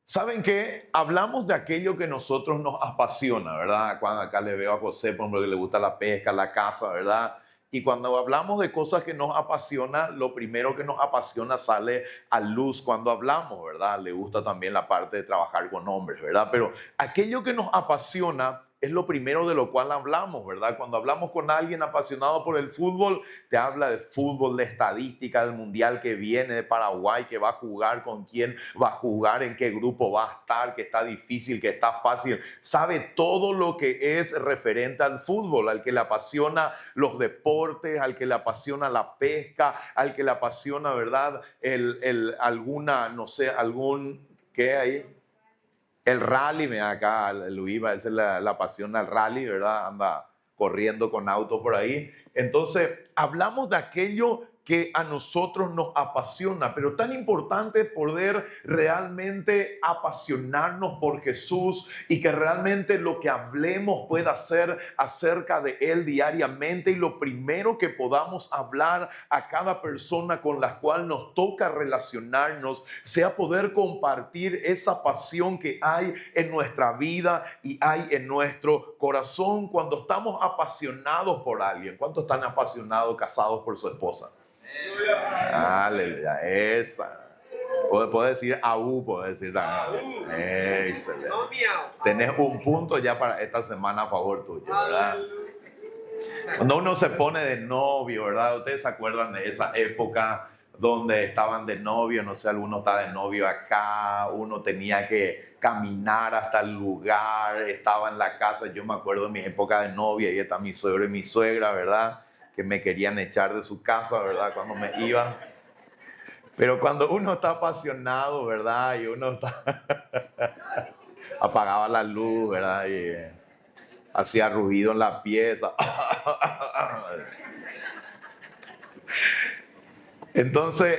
¿Saben qué? Hablamos de aquello que nosotros nos apasiona, ¿verdad? Cuando acá le veo a José, por ejemplo, que le gusta la pesca, la caza, ¿verdad? Y cuando hablamos de cosas que nos apasiona, lo primero que nos apasiona sale a luz cuando hablamos, ¿verdad? Le gusta también la parte de trabajar con hombres, ¿verdad? Pero aquello que nos apasiona es lo primero de lo cual hablamos, ¿verdad? Cuando hablamos con alguien apasionado por el fútbol, te habla de fútbol, de estadística, del mundial que viene de Paraguay, que va a jugar, con quién va a jugar, en qué grupo va a estar, que está difícil, que está fácil. Sabe todo lo que es referente al fútbol, al que le apasiona los deportes, al que le apasiona la pesca, al que le apasiona, ¿verdad? Alguna, no sé, algún, ¿qué hay? El rally, mira acá, Luis, a veces la apasiona el rally, ¿verdad? Anda corriendo con autos por ahí. Entonces, hablamos de aquello que a nosotros nos apasiona, pero tan importante poder realmente apasionarnos por Jesús y que realmente lo que hablemos pueda ser acerca de Él diariamente, y lo primero que podamos hablar a cada persona con la cual nos toca relacionarnos sea poder compartir esa pasión que hay en nuestra vida y hay en nuestro corazón cuando estamos apasionados por alguien. ¿Cuántos están apasionados, casados por su esposa? Aleluya, esa. Puedo decir aú, puedo decir también. Excelente. Tenés un punto ya para esta semana a favor tuyo, ¿verdad? Cuando uno se pone de novio, ¿verdad? Ustedes se acuerdan de esa época donde estaban de novio, no sé, alguno está de novio acá, uno tenía que caminar hasta el lugar, estaba en la casa. Yo me acuerdo de mi época de novia, y está mi suegro y mi suegra, ¿verdad? Que me querían echar de su casa, ¿verdad? Cuando me iban. Pero cuando uno está apasionado, ¿verdad? Y uno está apagaba la luz, ¿verdad? Y hacía ruido en la pieza. Entonces,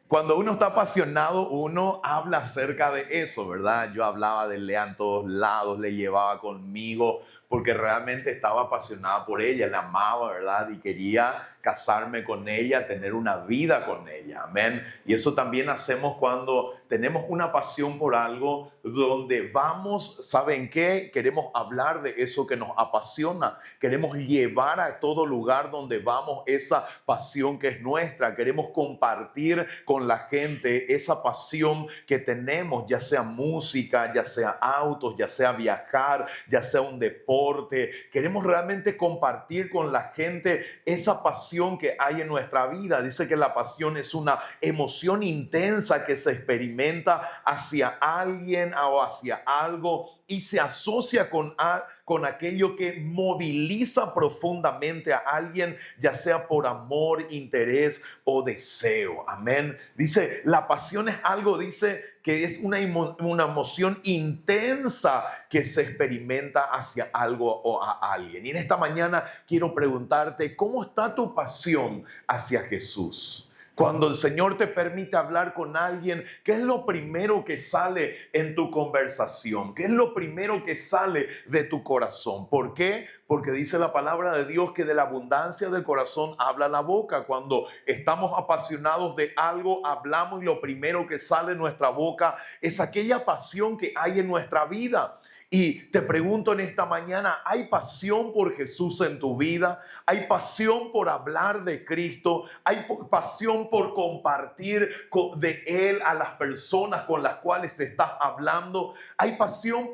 cuando uno está apasionado, uno habla acerca de eso, ¿verdad? Yo hablaba de Lea en todos lados, le llevaba conmigo, porque realmente estaba apasionada por ella, la amaba, ¿verdad? Y quería casarme con ella, tener una vida con ella, amén. Y eso también hacemos cuando tenemos una pasión por algo, donde vamos, ¿saben qué? Queremos hablar de eso que nos apasiona, queremos llevar a todo lugar donde vamos esa pasión que es nuestra, queremos compartir con la gente esa pasión que tenemos, ya sea música, ya sea autos, ya sea viajar, ya sea un deporte. Queremos realmente compartir con la gente esa pasión que hay en nuestra vida. Dice que la pasión es una emoción intensa que se experimenta hacia alguien o hacia algo, y se asocia con aquello que moviliza profundamente a alguien, ya sea por amor, interés o deseo. Amén. Dice, la pasión es algo, dice, que es una emoción intensa que se experimenta hacia algo o a alguien. Y en esta mañana quiero preguntarte, ¿cómo está tu pasión hacia Jesús? Cuando el Señor te permite hablar con alguien, ¿qué es lo primero que sale en tu conversación? ¿Qué es lo primero que sale de tu corazón? ¿Por qué? Porque dice la palabra de Dios que de la abundancia del corazón habla la boca. Cuando estamos apasionados de algo, hablamos, y lo primero que sale en nuestra boca es aquella pasión que hay en nuestra vida. Y te pregunto en esta mañana, ¿hay pasión por Jesús en tu vida? ¿Hay pasión por hablar de Cristo? ¿Hay pasión por compartir de Él a las personas con las cuales estás hablando? ¿Hay pasión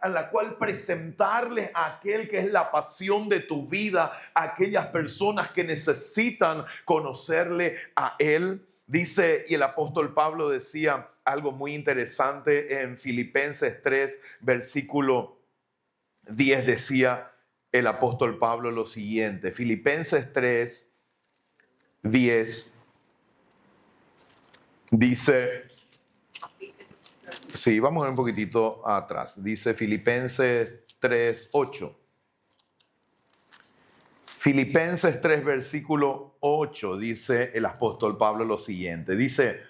a la cual presentarles a aquel que es la pasión de tu vida, a aquellas personas que necesitan conocerle a Él? Dice, y el apóstol Pablo decía algo muy interesante en Filipenses 3, versículo 10, decía el apóstol Pablo lo siguiente. Filipenses 3, 10 dice, sí, vamos a ver un poquitito atrás. Dice Filipenses 3, 8. Filipenses 3, versículo 8, dice el apóstol Pablo lo siguiente. Dice,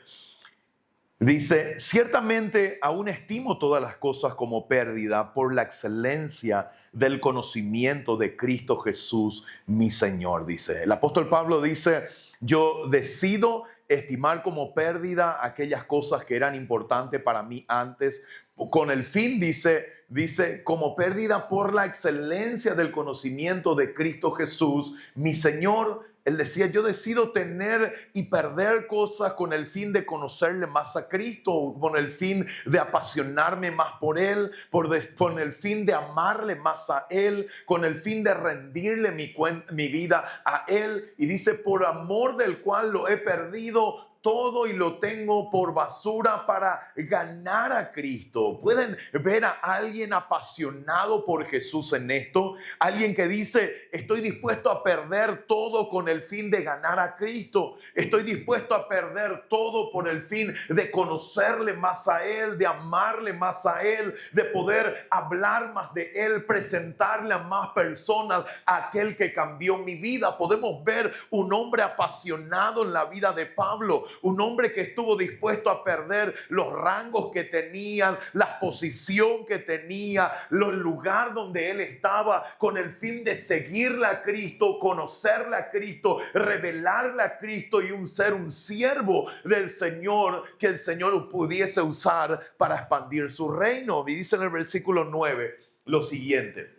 ciertamente aún estimo todas las cosas como pérdida por la excelencia del conocimiento de Cristo Jesús, mi Señor. Dice, el apóstol Pablo dice, yo decido estimar como pérdida aquellas cosas que eran importantes para mí antes, con el fin, dice, como pérdida por la excelencia del conocimiento de Cristo Jesús, mi Señor. Él decía, yo decido tener y perder cosas con el fin de conocerle más a Cristo, con el fin de apasionarme más por Él, con el fin de amarle más a Él, con el fin de rendirle mi vida a Él. Y dice, por amor del cual lo he perdido todo y lo tengo por basura para ganar a Cristo. ¿Pueden ver a alguien apasionado por Jesús en esto? Alguien que dice, estoy dispuesto a perder todo con el fin de ganar a Cristo. Estoy dispuesto a perder todo por el fin de conocerle más a Él, de amarle más a Él, de poder hablar más de Él, presentarle a más personas a aquel que cambió mi vida. Podemos ver un hombre apasionado en la vida de Pablo, un hombre que estuvo dispuesto a perder los rangos que tenía, la posición que tenía, el lugar donde él estaba, con el fin de seguirle a Cristo, conocerle a Cristo, revelarle a Cristo y ser un siervo del Señor, que el Señor pudiese usar para expandir su reino. Y dice en el versículo 9 lo siguiente.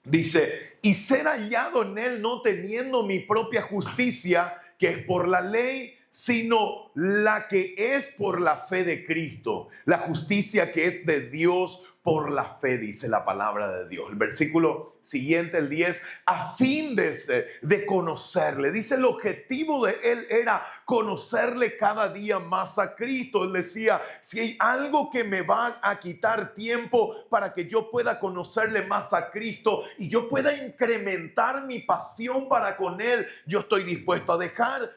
Dice, y ser hallado en él no teniendo mi propia justicia, que es por la ley, sino la que es por la fe de Cristo, la justicia que es de Dios por la fe, dice la palabra de Dios. El versículo siguiente, el 10, a fin de conocerle. Dice, el objetivo de él era conocerle cada día más a Cristo. Él decía, si hay algo que me va a quitar tiempo para que yo pueda conocerle más a Cristo y yo pueda incrementar mi pasión para con él, yo estoy dispuesto a dejar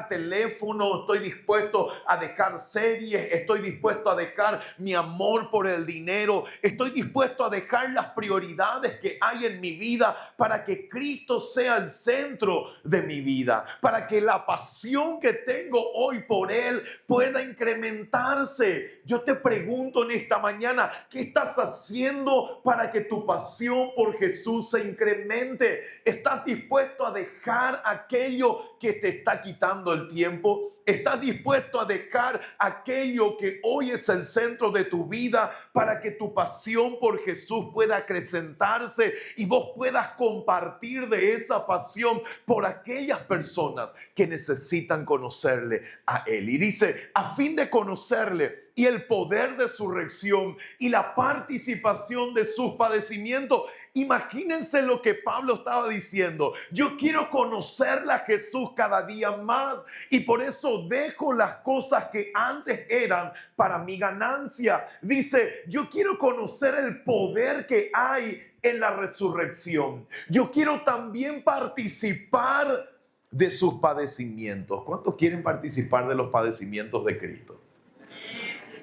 teléfono, estoy dispuesto a dejar series, estoy dispuesto a dejar mi amor por el dinero, estoy dispuesto a dejar las prioridades que hay en mi vida para que Cristo sea el centro de mi vida, para que la pasión que tengo hoy por Él pueda incrementarse. Yo te pregunto en esta mañana, ¿qué estás haciendo para que tu pasión por Jesús se incremente? ¿Estás dispuesto a dejar aquello que te está quitando el tiempo? ¿Estás dispuesto a dejar aquello que hoy es el centro de tu vida para que tu pasión por Jesús pueda acrecentarse y vos puedas compartir de esa pasión por aquellas personas que necesitan conocerle a Él? Y dice, a fin de conocerle y el poder de su resurrección y la participación de sus padecimientos. Imagínense lo que Pablo estaba diciendo. Yo quiero conocerle a Jesús cada día más y por eso dejo las cosas que antes eran para mi ganancia. Dice, yo quiero conocer el poder que hay en la resurrección. Yo quiero también participar de sus padecimientos. ¿Cuántos quieren participar de los padecimientos de Cristo?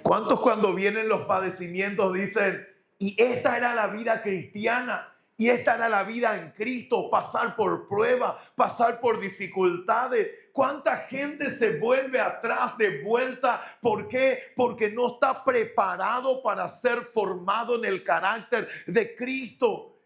¿Cuántos cuando vienen los padecimientos dicen, y esta era la vida cristiana, y esta era la vida en Cristo, pasar por pruebas, pasar por dificultades? ¿Cuánta gente se vuelve atrás de vuelta? ¿Por qué? Porque no está preparado para ser formado en el carácter de Cristo.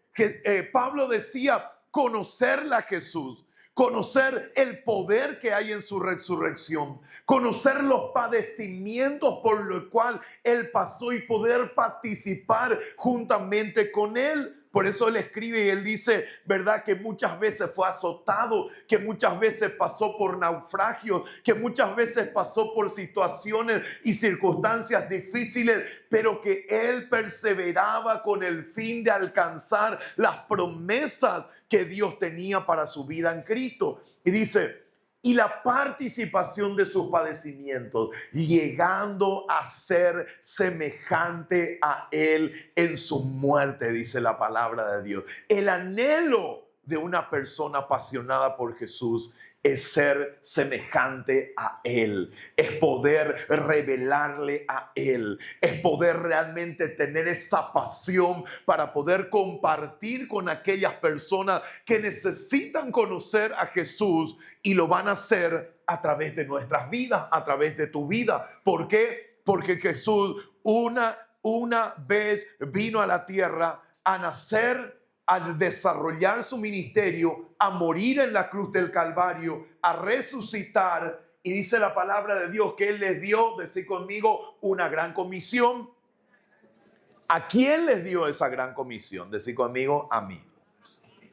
Pablo decía, conocerle a Jesús, conocer el poder que hay en su resurrección, conocer los padecimientos por los cuales Él pasó y poder participar juntamente con Él. Por eso Él escribe y Él dice, ¿verdad? Que muchas veces fue azotado, que muchas veces pasó por naufragios, que muchas veces pasó por situaciones y circunstancias difíciles, pero que Él perseveraba con el fin de alcanzar las promesas que Dios tenía para su vida en Cristo. Y dice, y la participación de sus padecimientos, llegando a ser semejante a Él en su muerte, dice la palabra de Dios. El anhelo de una persona apasionada por Jesús es ser semejante a Él, es poder revelarle a Él, es poder realmente tener esa pasión para poder compartir con aquellas personas que necesitan conocer a Jesús y lo van a hacer a través de nuestras vidas, a través de tu vida. ¿Por qué? Porque Jesús una vez vino a la tierra a nacer, a desarrollar su ministerio, a morir en la cruz del Calvario, a resucitar Y dice la palabra de Dios que Él les dio, decir conmigo, una gran comisión. ¿A quién les dio esa gran comisión? Decir conmigo, a mí.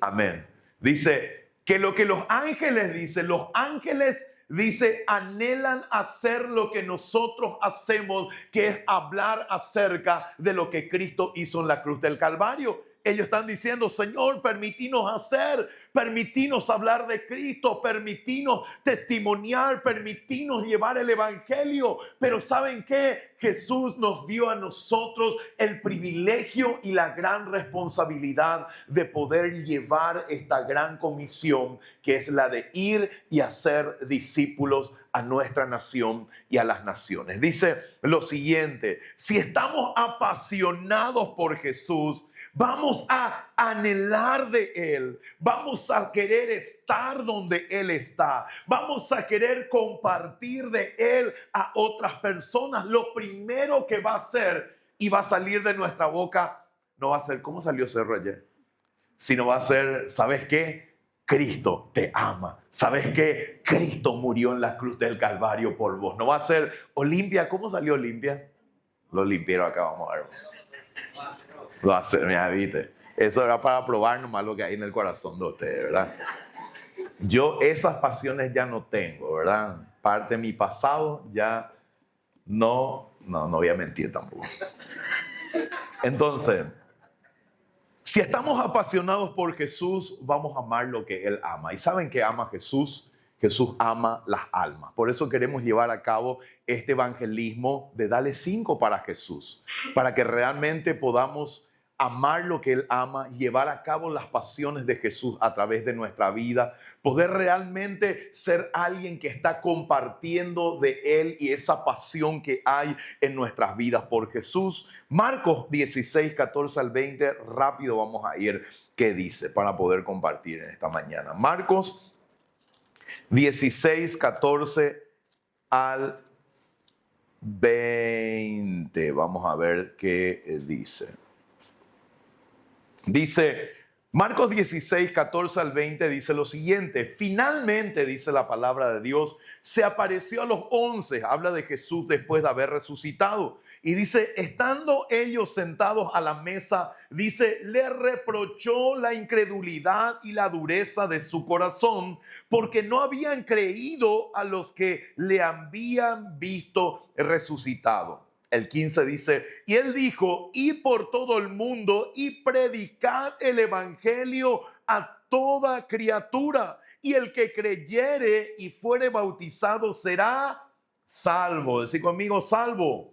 Amén. Dice que lo que los ángeles dicen, los ángeles dice, anhelan hacer lo que nosotros hacemos, que es hablar acerca de lo que Cristo hizo en la cruz del Calvario. Ellos están diciendo, Señor, permítinos hacer, permítinos hablar de Cristo, permítinos testimoniar, permítinos llevar el evangelio. Pero ¿saben qué? Jesús nos dio a nosotros el privilegio y la gran responsabilidad de poder llevar esta gran comisión, que es la de ir y hacer discípulos a nuestra nación y a las naciones. Dice lo siguiente: si estamos apasionados por Jesús, vamos a anhelar de Él, vamos a querer estar donde Él está, vamos a querer compartir de Él a otras personas. Lo primero que va a hacer y va a salir de nuestra boca no va a ser ¿cómo salió Cerro ayer?, sino va a ser, ¿sabes qué? Cristo te ama. ¿Sabes qué? Cristo murió en la cruz del Calvario por vos. No va a ser Olimpia. ¿Cómo salió Olimpia? Lo limpiaron acá, vamos a ver. Lo hace, mira, viste. Eso era para probar nomás lo que hay en el corazón de ustedes, ¿verdad? Yo esas pasiones ya no tengo, ¿verdad? Parte de mi pasado ya no voy a mentir tampoco. Entonces, si estamos apasionados por Jesús, vamos a amar lo que Él ama. ¿Y saben qué ama Jesús? Jesús ama las almas. Por eso queremos llevar a cabo este evangelismo de darle 5 para Jesús, para que realmente podamos amar lo que Él ama, llevar a cabo las pasiones de Jesús a través de nuestra vida, poder realmente ser alguien que está compartiendo de Él y esa pasión que hay en nuestras vidas por Jesús. Marcos 16, 14 al 20, rápido vamos a ir, ¿qué dice? Para poder compartir en esta mañana. Marcos 16, 14 al 20. Vamos a ver qué dice. Dice, Marcos 16, 14 al 20 dice lo siguiente: finalmente, dice la palabra de Dios, se apareció a los 11, habla de Jesús después de haber resucitado. Y dice, estando ellos sentados a la mesa, dice, le reprochó la incredulidad y la dureza de su corazón, porque no habían creído a los que le habían visto resucitado. El 15 dice, y él dijo, id por todo el mundo y predicad el evangelio a toda criatura, y el que creyere y fuere bautizado será salvo. Decí conmigo, salvo.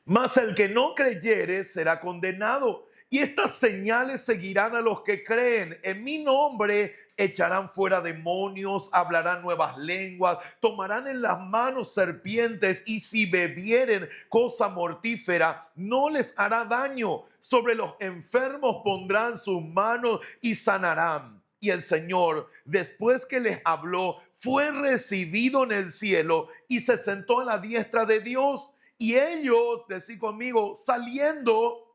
Mas el que no creyere será condenado. Y estas señales seguirán a los que creen. En mi nombre echarán fuera demonios, hablarán nuevas lenguas, tomarán en las manos serpientes, y si bebieren cosa mortífera, no les hará daño. Sobre los enfermos pondrán sus manos y sanarán. Y el Señor, después que les habló, fue recibido en el cielo y se sentó a la diestra de Dios. Y ellos, decí conmigo, saliendo,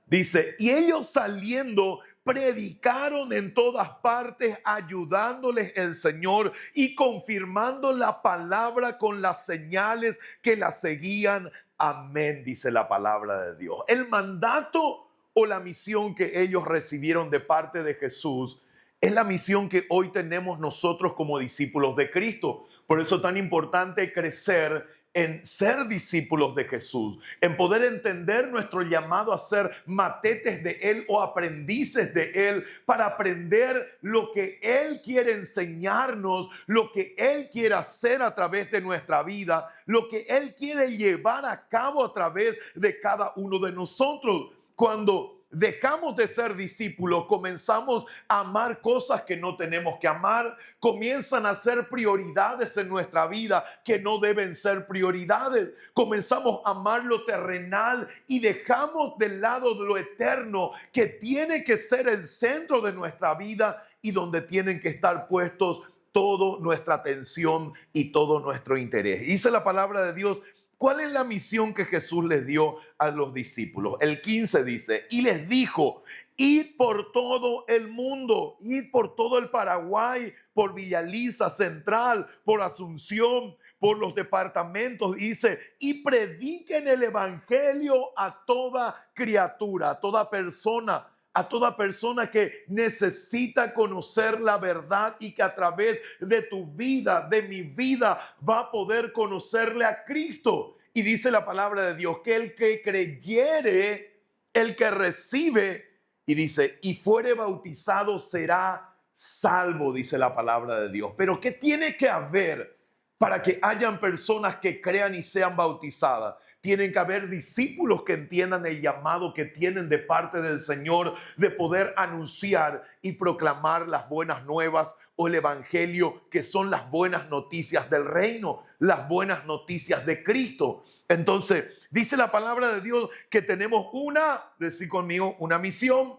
dice, y ellos saliendo predicaron en todas partes, ayudándoles el Señor y confirmando la palabra con las señales que la seguían. Amén, dice la palabra de Dios. El mandato o la misión que ellos recibieron de parte de Jesús es la misión que hoy tenemos nosotros como discípulos de Cristo. Por eso es tan importante crecer en ser discípulos de Jesús, en poder entender nuestro llamado a ser matetes de Él o aprendices de Él, para aprender lo que Él quiere enseñarnos, lo que Él quiere hacer a través de nuestra vida, lo que Él quiere llevar a cabo a través de cada uno de nosotros. Cuando dejamos de ser discípulos, comenzamos a amar cosas que no tenemos que amar, comienzan a ser prioridades en nuestra vida que no deben ser prioridades, comenzamos a amar lo terrenal y dejamos de lado lo eterno, que tiene que ser el centro de nuestra vida y donde tienen que estar puestos toda nuestra atención y todo nuestro interés. Dice la palabra de Dios, ¿cuál es la misión que Jesús les dio a los discípulos? El 15 dice, y les dijo, id por todo el mundo, id por todo el Paraguay, por Villaliza Central, por Asunción, por los departamentos, dice, y prediquen el evangelio a toda criatura, a toda persona que necesita conocer la verdad y que a través de tu vida, de mi vida, va a poder conocerle a Cristo. Y dice la palabra de Dios que el que creyere, el que recibe, y dice, y fuere bautizado será salvo, dice la palabra de Dios. Pero ¿qué tiene que haber para que hayan personas que crean y sean bautizadas? Tienen que haber discípulos que entiendan el llamado que tienen de parte del Señor de poder anunciar y proclamar las buenas nuevas o el evangelio, que son las buenas noticias del reino, las buenas noticias de Cristo. Entonces, dice la palabra de Dios que tenemos decid conmigo, una misión.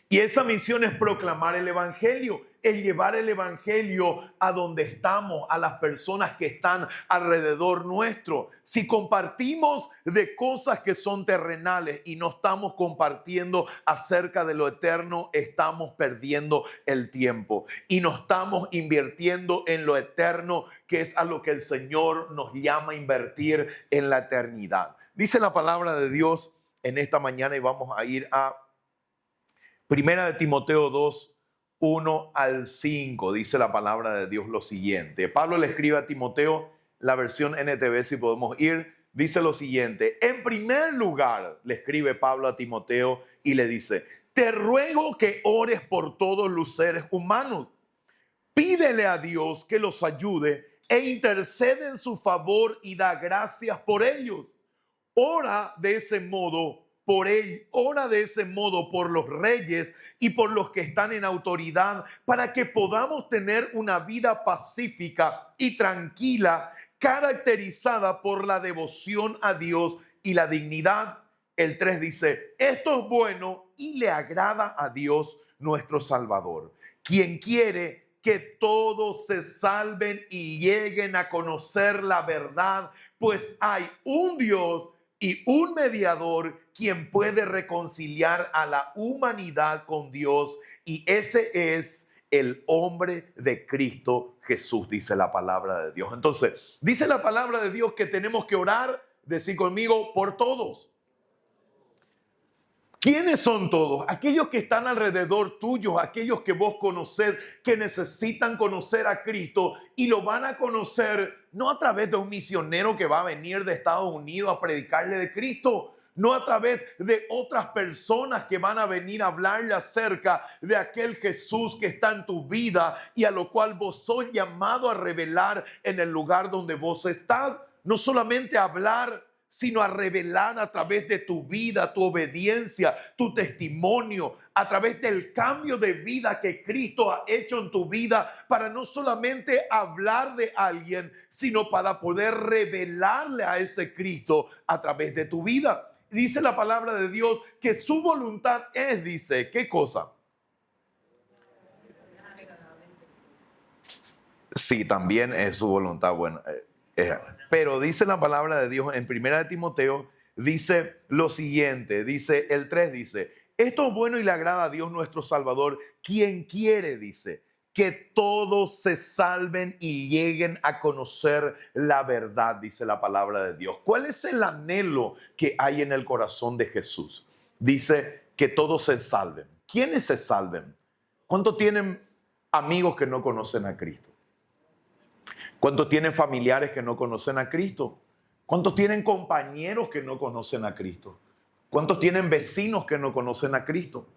Y esa misión es proclamar el evangelio, es llevar el evangelio a donde estamos, a las personas que están alrededor nuestro. Si compartimos de cosas que son terrenales y no estamos compartiendo acerca de lo eterno, estamos perdiendo el tiempo y no estamos invirtiendo en lo eterno, que es a lo que el Señor nos llama a invertir en la eternidad. Dice la palabra de Dios en esta mañana, y vamos a ir a Primera de Timoteo 2, 1 al 5, dice la palabra de Dios lo siguiente. Pablo le escribe a Timoteo, la versión NTV, si podemos ir, dice lo siguiente. En primer lugar, le escribe Pablo a Timoteo y le dice, te ruego que ores por todos los seres humanos. Pídele a Dios que los ayude e intercede en su favor y da gracias por ellos. Ora de ese modo por los reyes y por los que están en autoridad, para que podamos tener una vida pacífica y tranquila, caracterizada por la devoción a Dios y la dignidad. El 3 dice, esto es bueno y le agrada a Dios nuestro Salvador, quien quiere que todos se salven y lleguen a conocer la verdad, pues hay un Dios y un mediador quien puede reconciliar a la humanidad con Dios, y ese es el hombre de Cristo Jesús, dice la palabra de Dios. Entonces, dice la palabra de Dios que tenemos que orar, decir conmigo, por todos. ¿Quiénes son todos? Aquellos que están alrededor tuyo, aquellos que vos conocés, que necesitan conocer a Cristo y lo van a conocer no a través de un misionero que va a venir de Estados Unidos a predicarle de Cristo, no a través de otras personas que van a venir a hablarle acerca de aquel Jesús que está en tu vida y a lo cual vos sos llamado a revelar en el lugar donde vos estás. No solamente a hablar, sino a revelar a través de tu vida, tu obediencia, tu testimonio, a través del cambio de vida que Cristo ha hecho en tu vida, para no solamente hablar de alguien, sino para poder revelarle a ese Cristo a través de tu vida. Dice la palabra de Dios que su voluntad es, dice, ¿qué cosa? Sí, también es su voluntad. Bueno, pero dice la palabra de Dios en Primera de Timoteo, dice lo siguiente, dice el 3, dice, esto es bueno y le agrada a Dios nuestro Salvador, quien quiere, dice, que todos se salven y lleguen a conocer la verdad, dice la palabra de Dios. ¿Cuál es el anhelo que hay en el corazón de Jesús? Dice que todos se salven. ¿Quiénes se salven? ¿Cuántos tienen amigos que no conocen a Cristo? ¿Cuántos tienen familiares que no conocen a Cristo? ¿Cuántos tienen compañeros que no conocen a Cristo? ¿Cuántos tienen vecinos que no conocen a Cristo?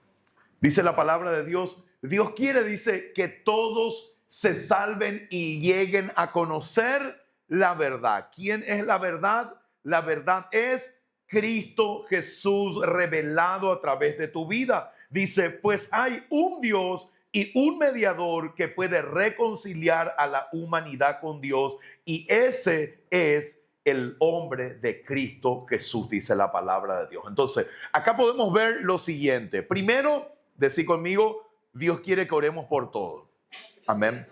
Dice la palabra de Dios, Dios quiere, dice, que todos se salven y lleguen a conocer la verdad. ¿Quién es la verdad? La verdad es Cristo Jesús revelado a través de tu vida. Dice, pues hay un Dios y un mediador que puede reconciliar a la humanidad con Dios, y ese es el hombre de Cristo Jesús, dice la palabra de Dios. Entonces, acá podemos ver lo siguiente. Primero, decir conmigo, Dios quiere que oremos por todo. Amén.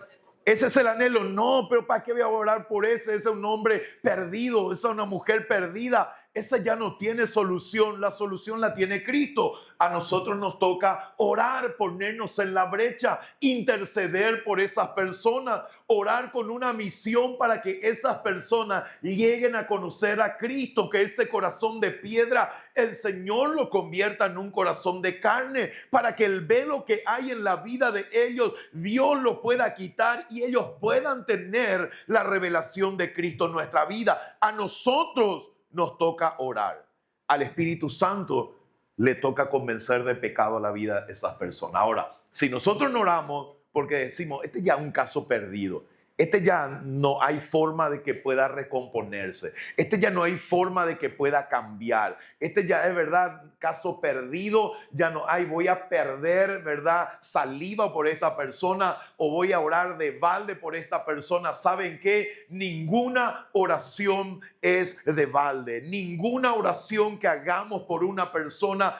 Ese es el anhelo. No, pero ¿para qué voy a orar por ese? Ese es un hombre perdido, esa es una mujer perdida. Esa ya no tiene solución. La solución la tiene Cristo. A nosotros nos toca orar, ponernos en la brecha, interceder por esas personas, orar con una misión para que esas personas lleguen a conocer a Cristo, que ese corazón de piedra el Señor lo convierta en un corazón de carne, para que el velo que hay en la vida de ellos, Dios lo pueda quitar y ellos puedan tener la revelación de Cristo en nuestra vida. A nosotros nos toca orar. Al Espíritu Santo le toca convencer de pecado a la vida de esas personas. Ahora, si nosotros no oramos porque decimos, este ya es un caso perdido, este ya no hay forma de que pueda recomponerse, este ya no hay forma de que pueda cambiar, este ya es verdad, caso perdido, ya no hay, voy a perder, verdad, saliva por esta persona o voy a orar de balde por esta persona. ¿Saben qué? Ninguna oración es de balde, ninguna oración que hagamos por una persona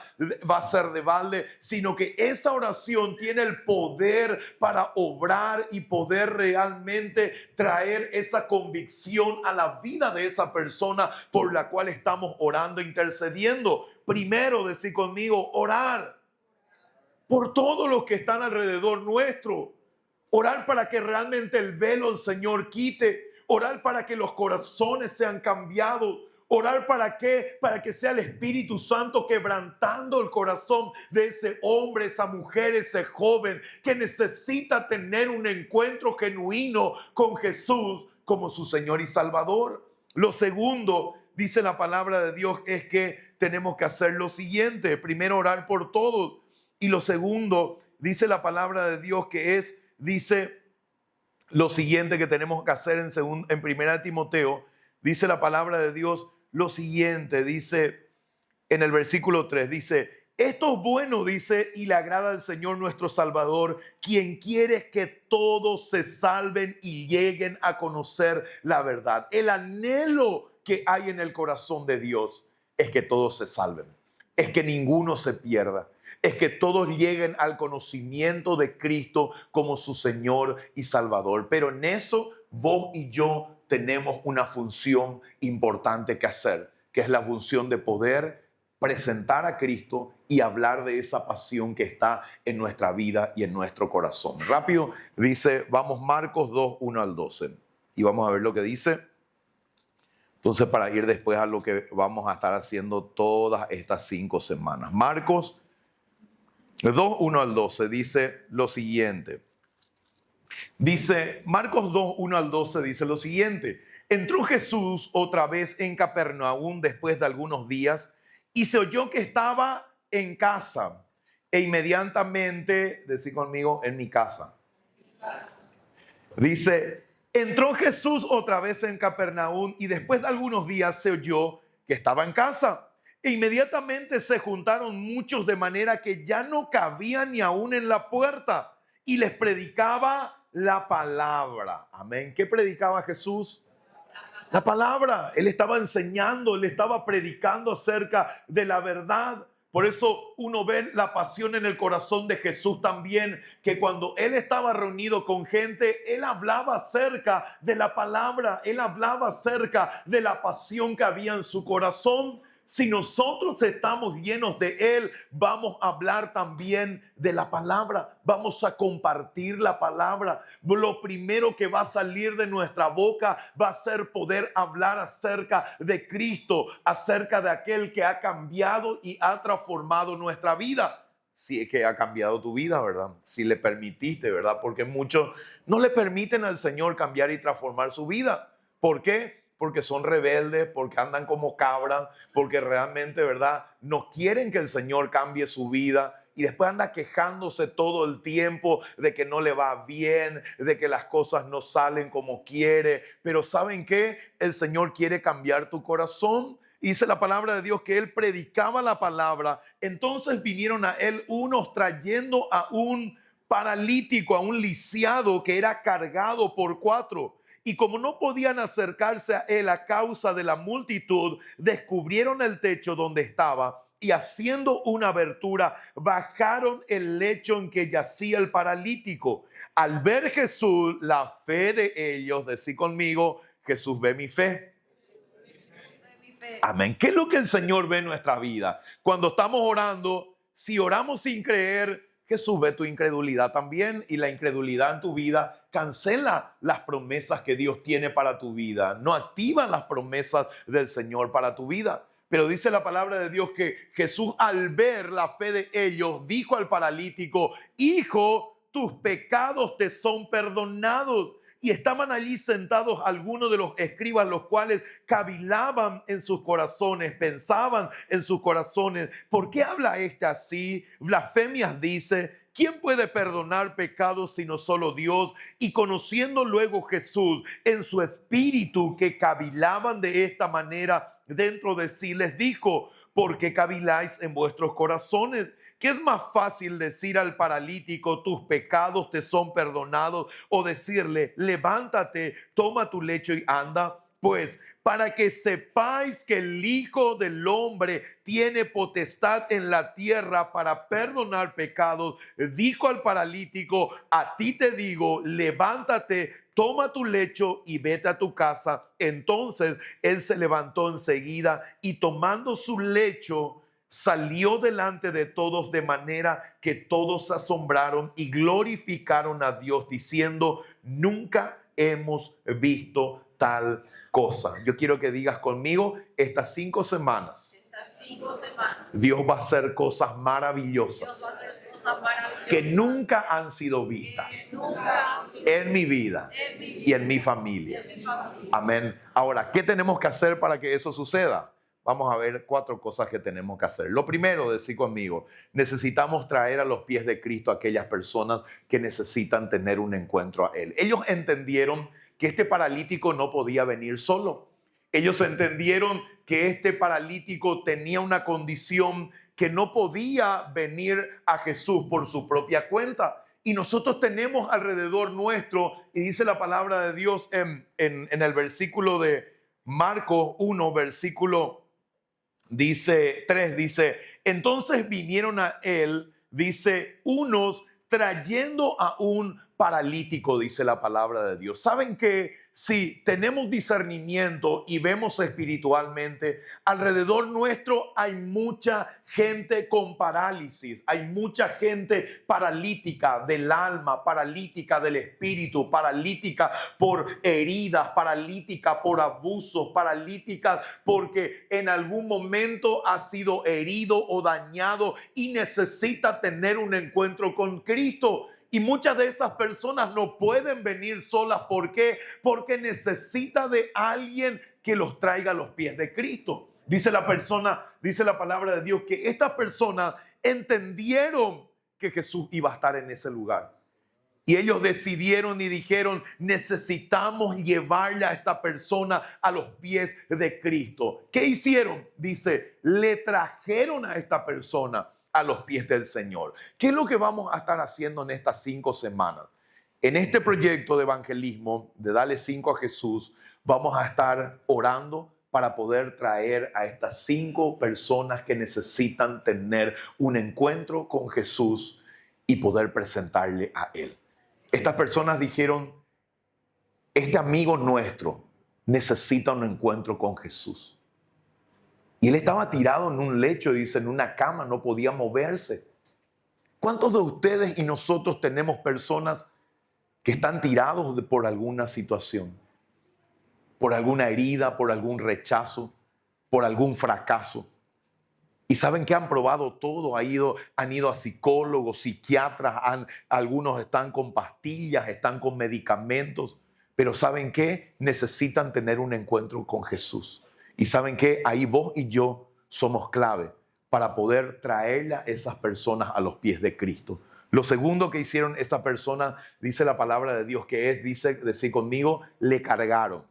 va a ser de balde, sino que esa oración tiene el poder para obrar y poder realmente traer esa convicción a la vida de esa persona por la cual estamos orando, intercediendo. Primero, decir conmigo, orar por todos los que están alrededor nuestro. Orar para que realmente el velo del Señor quite. Orar para que los corazones sean cambiados. Orar para qué? Para que sea el Espíritu Santo quebrantando el corazón de ese hombre, esa mujer, ese joven que necesita tener un encuentro genuino con Jesús como su Señor y Salvador. Lo segundo, dice la palabra de Dios, es que tenemos que hacer lo siguiente. Primero, orar por todos. Y lo segundo, dice la palabra de Dios dice lo siguiente que tenemos que hacer en 1 Timoteo. Dice la palabra de Dios lo siguiente, dice en el versículo 3, dice, esto es bueno, dice, y le agrada al Señor nuestro Salvador, quien quiere que todos se salven y lleguen a conocer la verdad. El anhelo que hay en el corazón de Dios es que todos se salven, es que ninguno se pierda, es que todos lleguen al conocimiento de Cristo como su Señor y Salvador. Pero en eso vos y yo tenemos una función importante que hacer, que es la función de poder presentar a Cristo y hablar de esa pasión que está en nuestra vida y en nuestro corazón. Rápido, dice, vamos Marcos 2, 1 al 12. Y vamos a ver lo que dice. Entonces, para ir después a lo que vamos a estar haciendo todas estas 5 semanas. Marcos 2, 1 al 12 dice lo siguiente. Dice, Marcos 2, 1 al 12 dice lo siguiente. Entró Jesús otra vez en Capernaum después de algunos días y se oyó que estaba en casa. E inmediatamente, decí conmigo, en mi casa. Dice, entró Jesús otra vez en Capernaum y después de algunos días se oyó que estaba en casa. E inmediatamente se juntaron muchos de manera que ya no cabían ni aún en la puerta y les predicaba la palabra. Amén. ¿Qué predicaba Jesús? La palabra. Él estaba enseñando, él estaba predicando acerca de la verdad. Por eso uno ve la pasión en el corazón de Jesús también, que cuando él estaba reunido con gente, él hablaba acerca de la palabra, él hablaba acerca de la pasión que había en su corazón. Si nosotros estamos llenos de Él, vamos a hablar también de la palabra, vamos a compartir la palabra. Lo primero que va a salir de nuestra boca va a ser poder hablar acerca de Cristo, acerca de aquel que ha cambiado y ha transformado nuestra vida. Si es que ha cambiado tu vida, ¿verdad? Si le permitiste, ¿verdad? Porque muchos no le permiten al Señor cambiar y transformar su vida. ¿Por qué? Porque son rebeldes, porque andan como cabras, porque realmente, ¿verdad?, no quieren que el Señor cambie su vida y después anda quejándose todo el tiempo de que no le va bien, de que las cosas no salen como quiere. Pero ¿saben qué? El Señor quiere cambiar tu corazón. Dice la palabra de Dios que Él predicaba la palabra. Entonces vinieron a Él unos trayendo a un paralítico, a un lisiado que era cargado por 4. Y como no podían acercarse a él a causa de la multitud, descubrieron el techo donde estaba y haciendo una abertura, bajaron el lecho en que yacía el paralítico. Al ver Jesús, la fe de ellos, decí conmigo, Jesús ve mi fe. Amén. ¿Qué es lo que el Señor ve en nuestra vida? Cuando estamos orando, si oramos sin creer, Jesús ve tu incredulidad también, y la incredulidad en tu vida cancela las promesas que Dios tiene para tu vida. No activan las promesas del Señor para tu vida. Pero dice la palabra de Dios que Jesús, al ver la fe de ellos, dijo al paralítico: hijo, tus pecados te son perdonados. Y estaban allí sentados algunos de los escribas, los cuales cavilaban en sus corazones, pensaban en sus corazones: ¿por qué habla este así? Blasfemias dice. ¿Quién puede perdonar pecados sino solo Dios? Y conociendo luego Jesús en su espíritu que cavilaban de esta manera dentro de sí, les dijo: ¿por qué caviláis en vuestros corazones? ¿Qué es más fácil decir al paralítico: tus pecados te son perdonados, o decirle: levántate, toma tu lecho y anda? Pues para que sepáis que el Hijo del Hombre tiene potestad en la tierra para perdonar pecados, dijo al paralítico: a ti te digo, levántate, toma tu lecho y vete a tu casa. Entonces él se levantó enseguida y tomando su lecho salió delante de todos, de manera que todos se asombraron y glorificaron a Dios, diciendo: nunca hemos visto tal cosa. Yo quiero que digas conmigo: estas 5 semanas, Dios va a hacer cosas maravillosas que nunca han sido vistas en mi vida y en mi familia. Amén. Ahora, ¿qué tenemos que hacer para que eso suceda? Vamos a ver 4 cosas que tenemos que hacer. Lo primero, decir conmigo, necesitamos traer a los pies de Cristo a aquellas personas que necesitan tener un encuentro a Él. Ellos entendieron que este paralítico no podía venir solo. Ellos entendieron que este paralítico tenía una condición que no podía venir a Jesús por su propia cuenta. Y nosotros tenemos alrededor nuestro, y dice la palabra de Dios en el versículo de Marcos 1, versículo dice 3, dice: entonces vinieron a él, dice, unos trayendo a un paralítico, dice la palabra de Dios. ¿Saben que si tenemos discernimiento y vemos espiritualmente, alrededor nuestro hay mucha gente con parálisis, hay mucha gente paralítica del alma, paralítica del espíritu, paralítica por heridas, paralítica por abusos, paralítica porque en algún momento ha sido herido o dañado y necesita tener un encuentro con Cristo? Y muchas de esas personas no pueden venir solas. ¿Por qué? Porque necesita de alguien que los traiga a los pies de Cristo. Dice la palabra de Dios que estas personas entendieron que Jesús iba a estar en ese lugar. Y ellos decidieron y dijeron: necesitamos llevarle a esta persona a los pies de Cristo. ¿Qué hicieron? Dice, le trajeron a esta persona a los pies del Señor. ¿Qué es lo que vamos a estar haciendo en estas 5 semanas? En este proyecto de evangelismo, de darle 5 a Jesús, vamos a estar orando para poder traer a estas 5 personas que necesitan tener un encuentro con Jesús y poder presentarle a Él. Estas personas dijeron: este amigo nuestro necesita un encuentro con Jesús. Y él estaba tirado en un lecho, dice, en una cama, no podía moverse. ¿Cuántos de ustedes y nosotros tenemos personas que están tirados por alguna situación? Por alguna herida, por algún rechazo, por algún fracaso. Y saben que han probado todo, han ido a psicólogos, psiquiatras, algunos están con pastillas, están con medicamentos. Pero ¿saben qué? Necesitan tener un encuentro con Jesús. Y ¿saben qué? Ahí vos y yo somos clave para poder traer a esas personas a los pies de Cristo. Lo segundo que hicieron esas personas, dice la palabra de Dios, que es, dice, decir conmigo, le cargaron.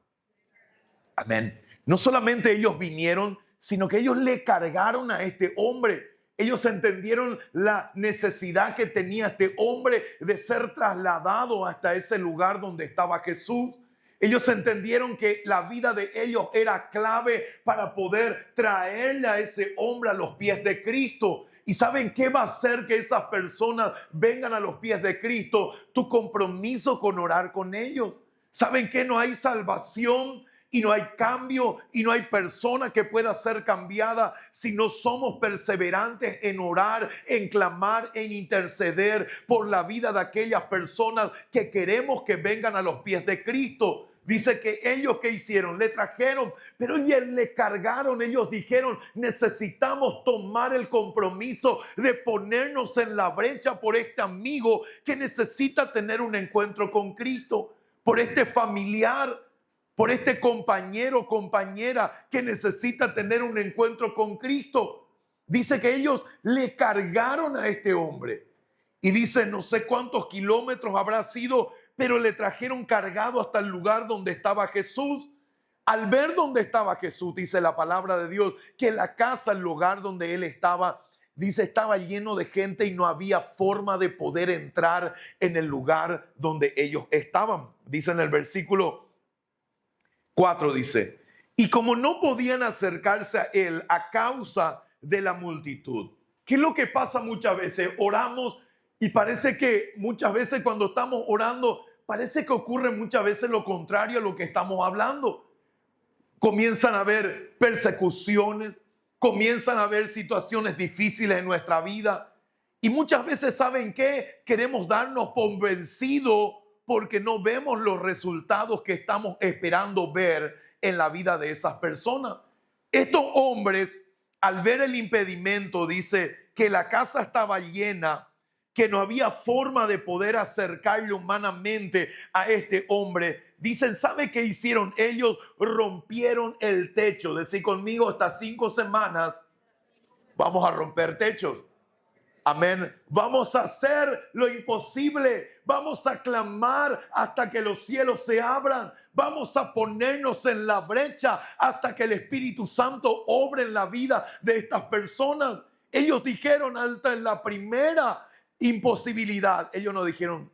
Amén. No solamente ellos vinieron, sino que ellos le cargaron a este hombre. Ellos entendieron la necesidad que tenía este hombre de ser trasladado hasta ese lugar donde estaba Jesús. Ellos entendieron que la vida de ellos era clave para poder traerle a ese hombre a los pies de Cristo. ¿Y saben qué va a hacer que esas personas vengan a los pies de Cristo? Tu compromiso con orar con ellos. ¿Saben que no hay salvación y no hay cambio y no hay persona que pueda ser cambiada si no somos perseverantes en orar, en clamar, en interceder por la vida de aquellas personas que queremos que vengan a los pies de Cristo? Dice que ellos, ¿qué hicieron? Le trajeron, pero ellos le cargaron. Ellos dijeron, necesitamos tomar el compromiso de ponernos en la brecha por este amigo que necesita tener un encuentro con Cristo, por este familiar, por este compañero o compañera que necesita tener un encuentro con Cristo. Dice que ellos le cargaron a este hombre. Y dice, no sé cuántos kilómetros habrá sido, pero le trajeron cargado hasta el lugar donde estaba Jesús. Al ver donde estaba Jesús, dice la palabra de Dios, que la casa, el lugar donde él estaba, dice, estaba lleno de gente y no había forma de poder entrar en el lugar donde ellos estaban. Dice en el versículo 4, dice, y como no podían acercarse a él a causa de la multitud. ¿Qué es lo que pasa muchas veces? Oramos y parece que muchas veces cuando estamos orando, parece que ocurre muchas veces lo contrario a lo que estamos hablando. Comienzan a haber persecuciones, comienzan a haber situaciones difíciles en nuestra vida. Y muchas veces, ¿saben qué? Queremos darnos por vencidos porque no vemos los resultados que estamos esperando ver en la vida de esas personas. Estos hombres, al ver el impedimento, dice que la casa estaba llena, que no había forma de poder acercarle humanamente a este hombre. Dicen, ¿sabe qué hicieron? Ellos rompieron el techo. Decir conmigo, estas 5 semanas vamos a romper techos. Amén. Vamos a hacer lo imposible. Vamos a clamar hasta que los cielos se abran. Vamos a ponernos en la brecha hasta que el Espíritu Santo obre en la vida de estas personas. Ellos dijeron hasta en la primera imposibilidad. Ellos no dijeron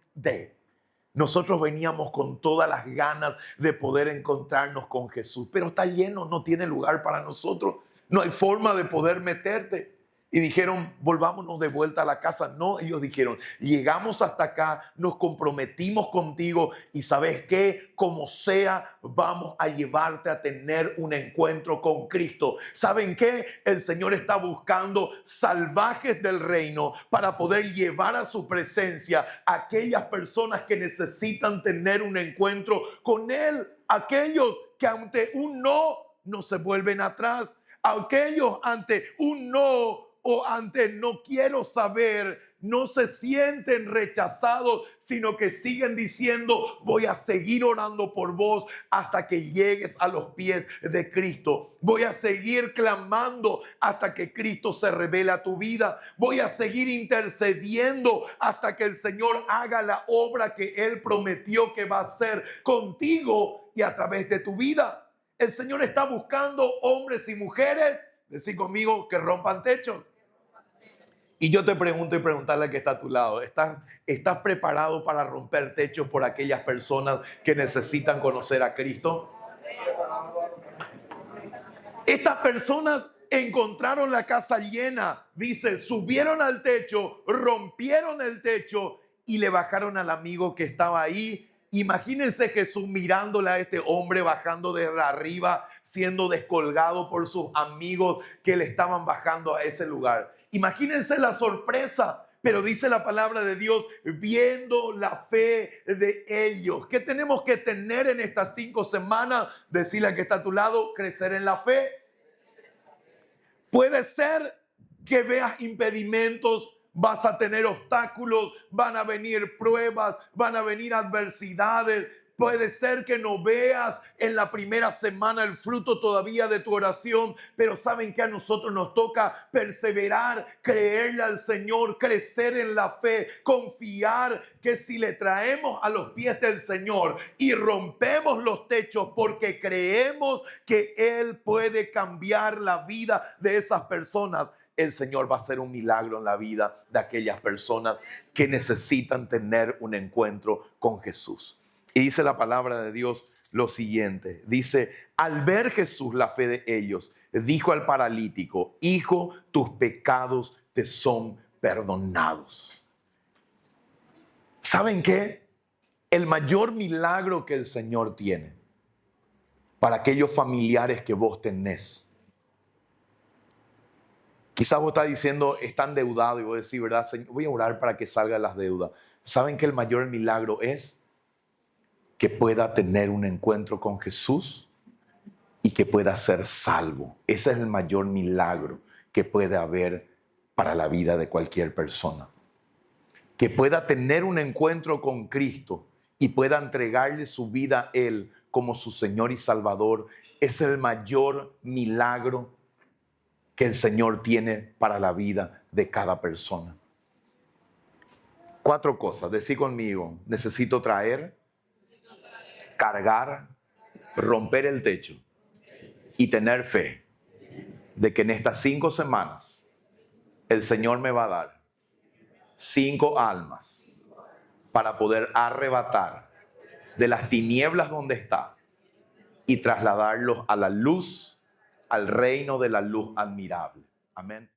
nosotros veníamos con todas las ganas de poder encontrarnos con Jesús, pero está lleno, no tiene lugar para nosotros. No hay forma de poder meterte. Y dijeron, volvámonos de vuelta a la casa. No, ellos dijeron, llegamos hasta acá, nos comprometimos contigo y ¿sabes qué? Como sea, vamos a llevarte a tener un encuentro con Cristo. ¿Saben qué? El Señor está buscando salvajes del reino para poder llevar a su presencia a aquellas personas que necesitan tener un encuentro con Él. Aquellos que ante un no se vuelven atrás. Aquellos ante un no o ante no quiero saber, no se sienten rechazados, sino que siguen diciendo, voy a seguir orando por vos hasta que llegues a los pies de Cristo. Voy a seguir clamando hasta que Cristo se revele a tu vida. Voy a seguir intercediendo hasta que el Señor haga la obra que Él prometió que va a hacer contigo y a través de tu vida. El Señor está buscando hombres y mujeres, decir conmigo, que rompan techos. Y yo te pregunto y preguntarle al que está a tu lado, ¿estás preparado para romper techos por aquellas personas que necesitan conocer a Cristo? Estas personas encontraron la casa llena, dice, subieron al techo, rompieron el techo y le bajaron al amigo que estaba ahí. Imagínense Jesús mirándole a este hombre bajando desde arriba, siendo descolgado por sus amigos que le estaban bajando a ese lugar. Imagínense la sorpresa, pero dice la palabra de Dios, viendo la fe de ellos. ¿Qué tenemos que tener en estas 5 semanas? Decirle al que está a tu lado, crecer en la fe. Puede ser que veas impedimentos, vas a tener obstáculos, van a venir pruebas, van a venir adversidades. Puede ser que no veas en la primera semana el fruto todavía de tu oración, pero saben que a nosotros nos toca perseverar, creerle al Señor, crecer en la fe, confiar que si le traemos a los pies del Señor y rompemos los techos porque creemos que Él puede cambiar la vida de esas personas, el Señor va a hacer un milagro en la vida de aquellas personas que necesitan tener un encuentro con Jesús. Y dice la palabra de Dios, lo siguiente. Dice, al ver Jesús la fe de ellos, dijo al paralítico, hijo, tus pecados te son perdonados. ¿Saben qué? El mayor milagro que el Señor tiene para aquellos familiares que vos tenés. Quizás vos estás diciendo, está endeudado, y vos decís, ¿verdad? Señor, voy a orar para que salgan las deudas. ¿Saben que el mayor milagro es que pueda tener un encuentro con Jesús y que pueda ser salvo? Ese es el mayor milagro que puede haber para la vida de cualquier persona. Que pueda tener un encuentro con Cristo y pueda entregarle su vida a Él como su Señor y Salvador. Es el mayor milagro que el Señor tiene para la vida de cada persona. 4 cosas, decí conmigo: necesito traer, cargar, romper el techo y tener fe de que en estas 5 semanas el Señor me va a dar 5 almas para poder arrebatar de las tinieblas donde está y trasladarlos a la luz, al reino de la luz admirable. Amén.